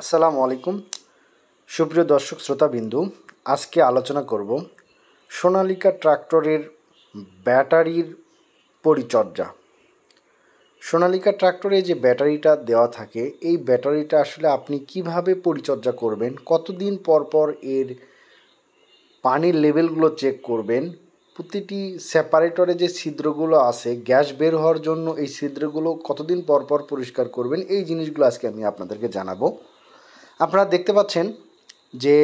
আসসালামু আলাইকুম সুপ্রিয় দর্শক শ্রোতাবিন্দু। আজকে আলোচনা করব সোনালিকা ট্রাক্টরের ব্যাটারির পরিচর্যা। সোনালিকা ট্রাক্টরে যে ব্যাটারিটা দেওয়া থাকে, এই ব্যাটারিটা আসলে আপনি কিভাবে পরিচর্যা করবেন, কতদিন পর পর এর পানির লেভেলগুলো চেক করবেন, প্রতিটি সেপারেটরে যে ছিদ্রগুলো আছে গ্যাস বের হওয়ার জন্য এই ছিদ্রগুলো কতদিন পর পর পরিষ্কার করবেন, এই জিনিসগুলো আজকে আমি আপনাদেরকে জানাবো। আপনারা দেখতে পাচ্ছেন যে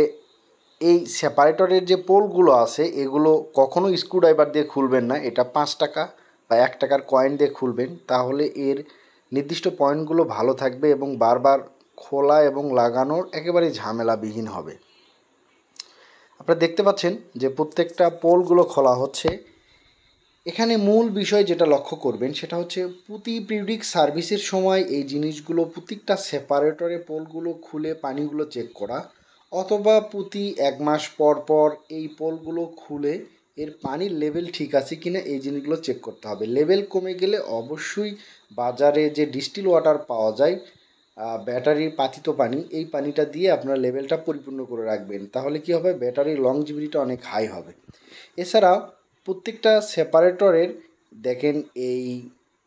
এই সেপারেটরের যে পোলগুলো আছে এগুলো কখনো স্ক্রুড্রাইভার দিয়ে খুলবেন না। এটা 5 টাকা বা 1 টাকার কয়েন দিয়ে খুলবেন, তাহলে এর নির্দিষ্ট পয়েন্টগুলো ভালো থাকবে এবং বারবার খোলা এবং লাগানোর একেবারেই ঝামেলাবিহীন হবে। আপনারা দেখতে পাচ্ছেন যে প্রত্যেকটা পোলগুলো খোলা হচ্ছে। এখানে মূল বিষয় যেটা লক্ষ্য করবেন সেটা হচ্ছে প্রতি পিরিয়ডিক সার্ভিসের সময় এই জিনিসগুলো প্রত্যেকটা সেপারেটরে পোলগুলো খুলে পানিগুলো চেক করা, অথবা প্রতি 1 মাস পর পর এই পোলগুলো খুলে এর পানির লেভেল ঠিক আছে কিনা এই জিনিসগুলো চেক করতে হবে। লেভেল কমে গেলে অবশ্যই বাজারে যে ডিস্টিল ওয়াটার পাওয়া যায়, ব্যাটারির পাতিত পানি, এই পানিটা দিয়ে আপনার লেভেলটা পরিপূর্ণ করে রাখবেন, তাহলে কি হবে, ব্যাটারির লংজিভিটিটা অনেক হাই হবে। এছাড়া প্রত্যেকটা সেপারেটরের দেখেন এই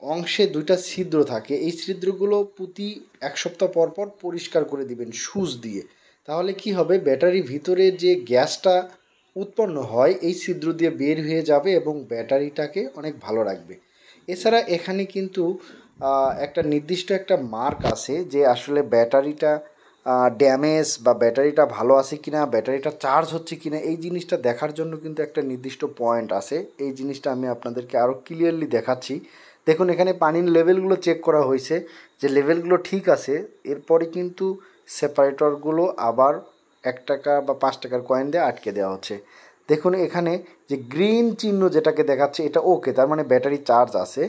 অংশে 2টা ছিদ্র থাকে, এই ছিদ্রগুলো প্রতি 1 সপ্তাহ পর পর পরিষ্কার করে দিবেন সুচ দিয়ে। তাহলে কি হবে, ব্যাটারির ভিতরে যে গ্যাসটা উৎপন্ন হয় এই ছিদ্র দিয়ে বের হয়ে যাবে এবং ব্যাটারিটাকে অনেক ভালো রাখবে। এছাড়া এখানে কিন্তু একটা নির্দিষ্ট একটা মার্ক আছে যে আসলে ব্যাটারিটা ড্যামেজ বা ব্যাটারিটা ভালো আছে কিনা, ব্যাটারিটা চার্জ হচ্ছে কিনা, এই জিনিসটা দেখার জন্য কিন্তু একটা নির্দিষ্ট পয়েন্ট আছে। এই জিনিসটা আমি আপনাদেরকে আরও ক্লিয়ারলি দেখাচ্ছি। দেখুন এখানে পানির লেভেলগুলো চেক করা হয়েছে, যে লেভেলগুলো ঠিক আছে, এরপরে কিন্তু সেপারেটরগুলো আবার 1 টাকা বা 5 টাকার কয়েন দিয়ে আটকে দেওয়া হচ্ছে। দেখুন এখানে যে গ্রিন চিহ্ন যেটাকে দেখাচ্ছে এটা ওকে, তার মানে ব্যাটারি চার্জ আছে।